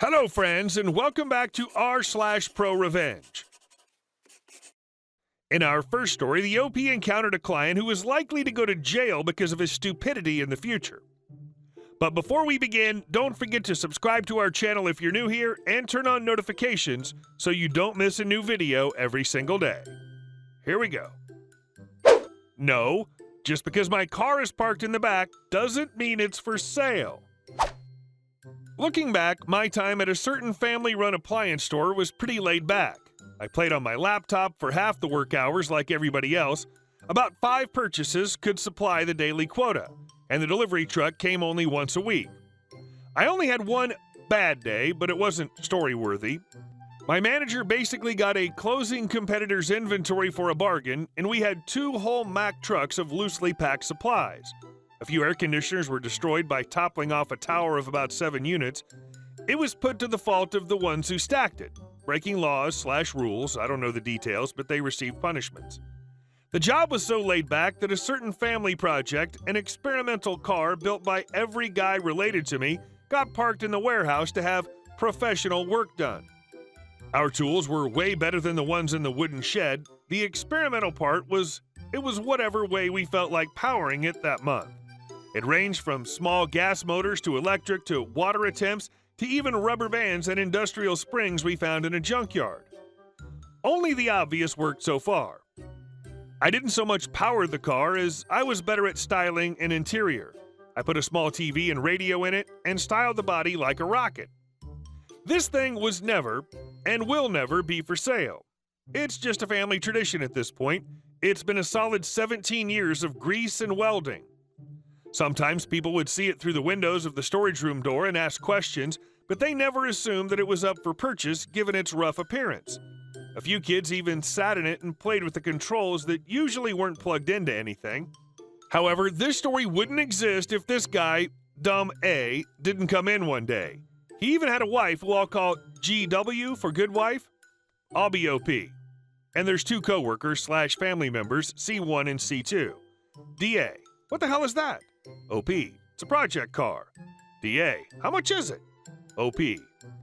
Hello, friends, and welcome back to r/ProRevenge. In our first story, the OP encountered a client who was likely to go to jail because of his stupidity in the future. But before we begin, don't forget to subscribe to our channel if you're new here and turn on notifications so you don't miss a new video every single day. Here we go. No, just because my car is parked in the back doesn't mean it's for sale. Looking back, my time at a certain family-run appliance store was pretty laid back. I played on my laptop for half the work hours like everybody else. About 5 purchases could supply the daily quota, and the delivery truck came only once a week. I only had one bad day, but it wasn't story-worthy. My manager basically got a closing competitor's inventory for a bargain, and we had 2 whole Mack trucks of loosely packed supplies. A few air conditioners were destroyed by toppling off a tower of about 7 units. It was put to the fault of the ones who stacked it, breaking laws/rules. I don't know the details, but they received punishments. The job was so laid back that a certain family project, an experimental car built by every guy related to me, got parked in the warehouse to have professional work done. Our tools were way better than the ones in the wooden shed. The experimental part was whatever way we felt like powering it that month. It ranged from small gas motors to electric to water attempts to even rubber bands and industrial springs we found in a junkyard. Only the obvious worked so far. I didn't so much power the car as I was better at styling an interior. I put a small TV and radio in it and styled the body like a rocket. This thing was never and will never be for sale. It's just a family tradition at this point. It's been a solid 17 years of grease and welding. Sometimes people would see it through the windows of the storage room door and ask questions, but they never assumed that it was up for purchase given its rough appearance. A few kids even sat in it and played with the controls that usually weren't plugged into anything. However, this story wouldn't exist if this guy, Dumb A, didn't come in one day. He even had a wife who I'll call GW for good wife. I'll be OP. And there's 2 co-workers/family members, C1 and C2. DA, what the hell is that? OP, it's a project car. DA, how much is it? OP,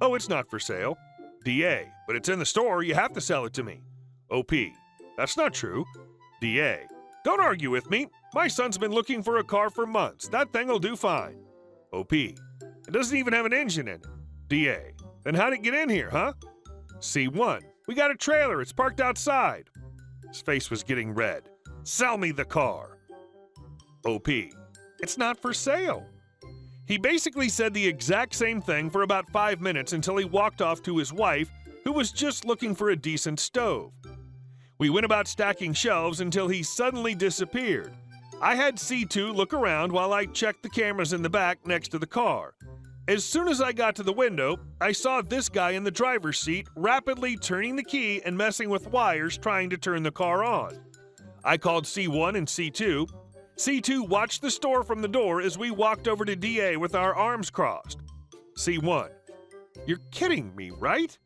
oh, it's not for sale. DA, but it's in the store, you have to sell it to me. OP, that's not true. DA, don't argue with me. My son's been looking for a car for months. That thing'll do fine. OP, it doesn't even have an engine in it. DA, then how'd it get in here, huh? C1, we got a trailer, it's parked outside. His face was getting red. Sell me the car. OP, it's not for sale. He basically said the exact same thing for about 5 minutes until he walked off to his wife, who was just looking for a decent stove. We went about stacking shelves until he suddenly disappeared. I had C2 look around while I checked the cameras in the back next to the car. As soon as I got to the window, I saw this guy in the driver's seat rapidly turning the key and messing with wires trying to turn the car on. I called C1 and C2. C2 watched the store from the door as we walked over to DA with our arms crossed. C1, you're kidding me, right?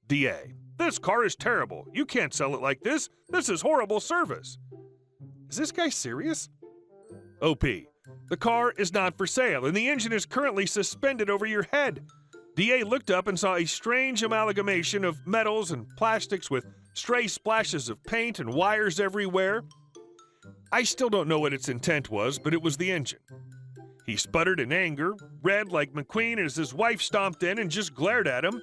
DA, this car is terrible. You can't sell it like this. This is horrible service. Is this guy serious? OP, the car is not for sale and the engine is currently suspended over your head. DA looked up and saw a strange amalgamation of metals and plastics with stray splashes of paint and wires everywhere. I still don't know what its intent was, but it was the engine. He sputtered in anger, red like McQueen as his wife stomped in and just glared at him.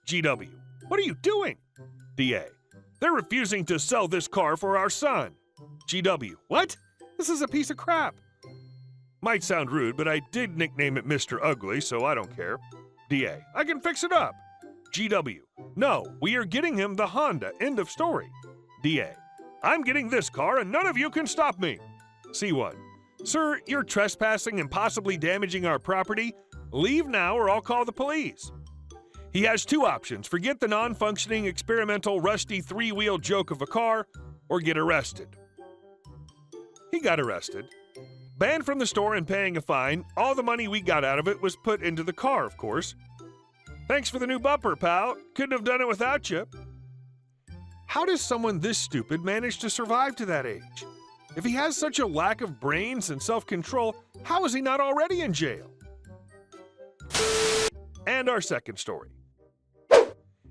GW, what are you doing? DA, they're refusing to sell this car for our son. GW, what? This is a piece of crap. Might sound rude, but I did nickname it Mr. Ugly, so I don't care. DA, I can fix it up. GW, no, we are getting him the Honda, end of story. DA, I'm getting this car and none of you can stop me. C1, sir, you're trespassing and possibly damaging our property. Leave now or I'll call the police. He has 2 options, forget the non-functioning experimental rusty 3-wheel joke of a car or get arrested. He got arrested. Banned from the store and paying a fine, all the money we got out of it was put into the car, of course. Thanks for the new bumper, pal. Couldn't have done it without you. How does someone this stupid manage to survive to that age? If he has such a lack of brains and self-control, how is he not already in jail? And our second story.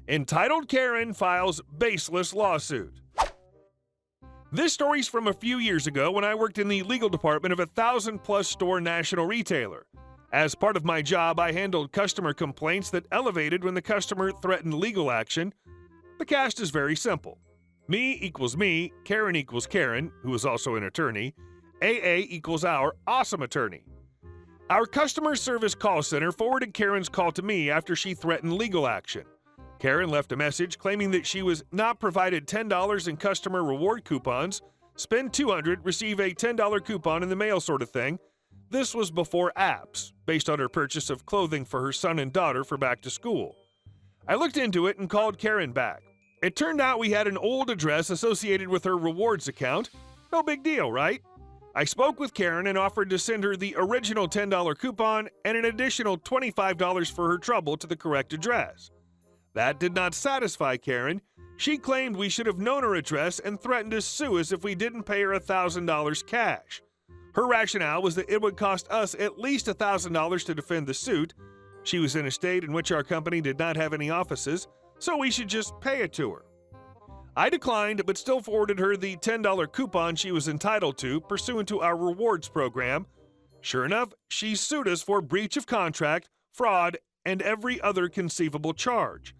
Entitled Karen files baseless lawsuit. This story's from a few years ago when I worked in the legal department of a 1,000-plus store national retailer. As part of my job, I handled customer complaints that elevated when the customer threatened legal action. The cast is very simple. Me equals me, Karen equals Karen, who is also an attorney, AA equals our awesome attorney. Our customer service call center forwarded Karen's call to me after she threatened legal action. Karen left a message claiming that she was not provided $10 in customer reward coupons, spend $200, receive a $10 coupon in the mail sort of thing. This was before apps, based on her purchase of clothing for her son and daughter for back to school. I looked into it and called Karen back. It turned out we had an old address associated with her rewards account. No big deal, right? I spoke with Karen and offered to send her the original $10 coupon and an additional $25 for her trouble to the correct address. That did not satisfy Karen. She claimed we should have known her address and threatened to sue us if we didn't pay her $1,000 cash. Her rationale was that it would cost us at least $1,000 to defend the suit. She was in a state in which our company did not have any offices, so we should just pay it to her. I declined, but still forwarded her the $10 coupon she was entitled to pursuant to our rewards program. Sure enough, she sued us for breach of contract, fraud, and every other conceivable charge.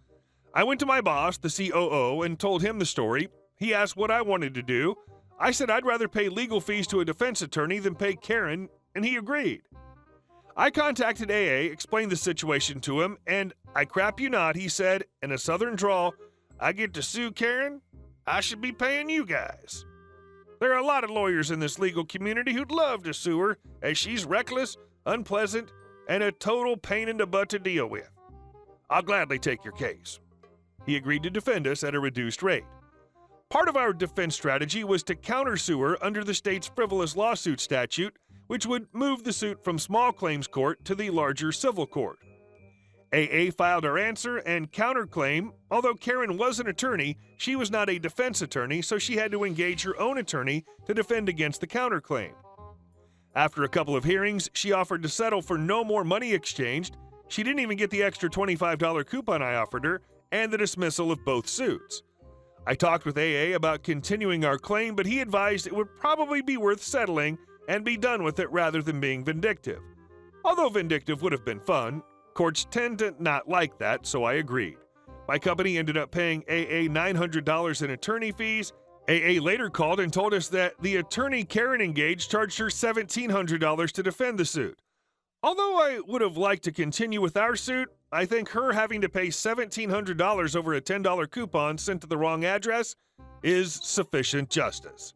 I went to my boss, the COO, and told him the story. He asked what I wanted to do. I said I'd rather pay legal fees to a defense attorney than pay Karen, and he agreed. I contacted AA, explained the situation to him, and I crap you not, he said, in a southern drawl, I get to sue Karen? I should be paying you guys. There are a lot of lawyers in this legal community who'd love to sue her, as she's reckless, unpleasant, and a total pain in the butt to deal with. I'll gladly take your case. He agreed to defend us at a reduced rate. Part of our defense strategy was to countersue her under the state's frivolous lawsuit statute, which would move the suit from small claims court to the larger civil court. AA filed our answer and counterclaim. Although Karen was an attorney, she was not a defense attorney, so she had to engage her own attorney to defend against the counterclaim. After a couple of hearings, she offered to settle for no more money exchanged. She didn't even get the extra $25 coupon I offered her and the dismissal of both suits. I talked with AA about continuing our claim, but he advised it would probably be worth settling and be done with it rather than being vindictive. Although vindictive would have been fun, courts tend to not like that, so I agreed. My company ended up paying AA $900 in attorney fees. AA later called and told us that the attorney Karen engaged charged her $1,700 to defend the suit. Although I would have liked to continue with our suit, I think her having to pay $1,700 over a $10 coupon sent to the wrong address is sufficient justice.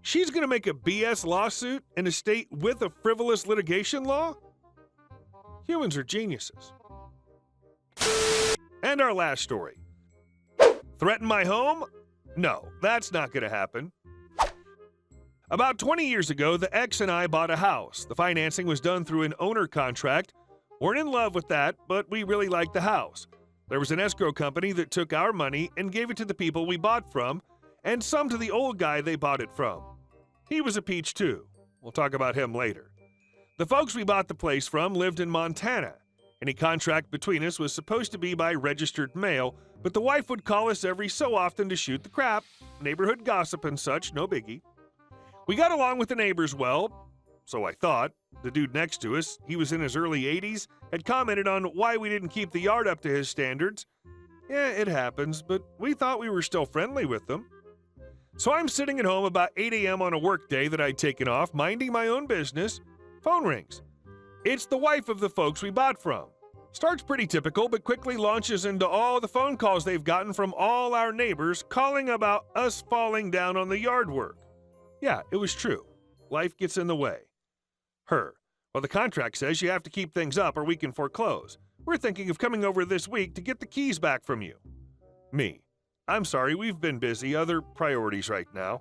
She's going to make a BS lawsuit in a state with a frivolous litigation law? Humans are geniuses. And our last story. Threaten my home? No, that's not going to happen. About 20 years ago, the ex and I bought a house. The financing was done through an owner contract. Weren't in love with that, but we really liked the house. There was an escrow company that took our money and gave it to the people we bought from, and some to the old guy they bought it from. He was a peach too. We'll talk about him later. The folks we bought the place from lived in Montana. Any contract between us was supposed to be by registered mail, but the wife would call us every so often to shoot the crap, neighborhood gossip and such, no biggie. We got along with the neighbors well, so I thought. The dude next to us, he was in his early 80s, had commented on why we didn't keep the yard up to his standards. Yeah, it happens, but we thought we were still friendly with them. So I'm sitting at home about 8 a.m. on a work day that I'd taken off, minding my own business. Phone rings. It's the wife of the folks we bought from. Starts pretty typical, but quickly launches into all the phone calls they've gotten from all our neighbors calling about us falling down on the yard work. Yeah, it was true. Life gets in the way. Her. Well, the contract says you have to keep things up or we can foreclose. We're thinking of coming over this week to get the keys back from you. Me. I'm sorry, we've been busy, other priorities right now.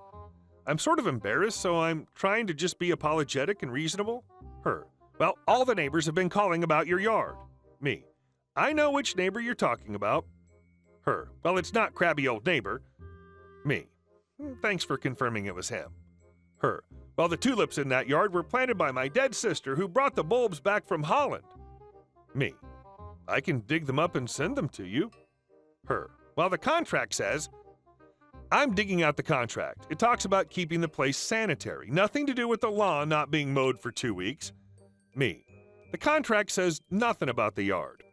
I'm sort of embarrassed, so I'm trying to just be apologetic and reasonable. Her. Well, all the neighbors have been calling about your yard. Me. I know which neighbor you're talking about. Her. Well, it's not crabby old neighbor. Me. Thanks for confirming it was him. Her. Well, the tulips in that yard were planted by my dead sister who brought the bulbs back from Holland. Me. I can dig them up and send them to you. Her. Well, the contract says, I'm digging out the contract. It talks about keeping the place sanitary. Nothing to do with the lawn not being mowed for 2 weeks. Me. The contract says nothing about the yard.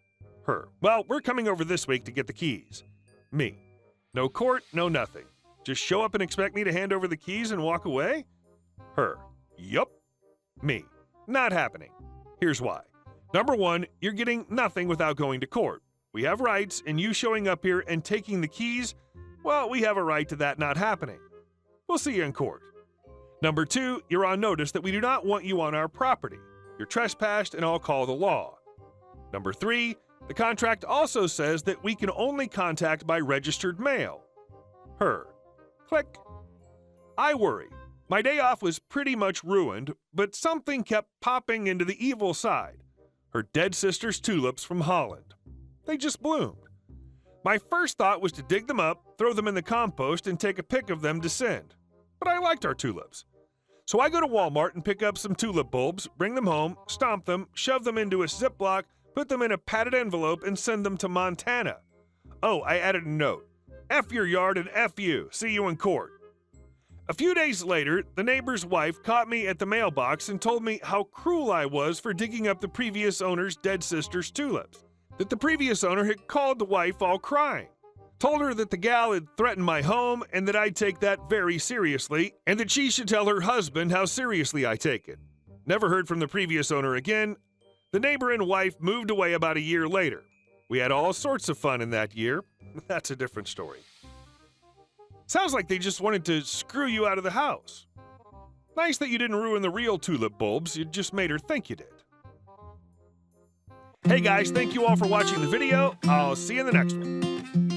Her. Well, we're coming over this week to get the keys. Me. No court, no nothing. Just show up and expect me to hand over the keys and walk away? Her. Yup. Me. Not happening. Here's why. Number one, you're getting nothing without going to court. We have rights, and you showing up here and taking the keys, well, we have a right to that not happening. We'll see you in court. Number two, you're on notice that we do not want you on our property. You're trespassed, and I'll call the law. Number three, the contract also says that we can only contact by registered mail. Her. Click. I worry. My day off was pretty much ruined, but something kept popping into the evil side. Her dead sister's tulips from Holland. They just bloomed. My first thought was to dig them up, throw them in the compost, and take a pic of them to send. But I liked our tulips. So I go to Walmart and pick up some tulip bulbs, bring them home, stomp them, shove them into a Ziploc, put them in a padded envelope, and send them to Montana. Oh, I added a note. F your yard and F you. See you in court. A few days later, the neighbor's wife caught me at the mailbox and told me how cruel I was for digging up the previous owner's dead sister's tulips. That the previous owner had called the wife all crying. Told her that the gal had threatened my home and that I'd take that very seriously, and that she should tell her husband how seriously I take it. Never heard from the previous owner again. The neighbor and wife moved away about a year later. We had all sorts of fun in that year. That's a different story. Sounds like they just wanted to screw you out of the house. Nice that you didn't ruin the real tulip bulbs, you just made her think you did. Hey guys, thank you all for watching the video. I'll see you in the next one.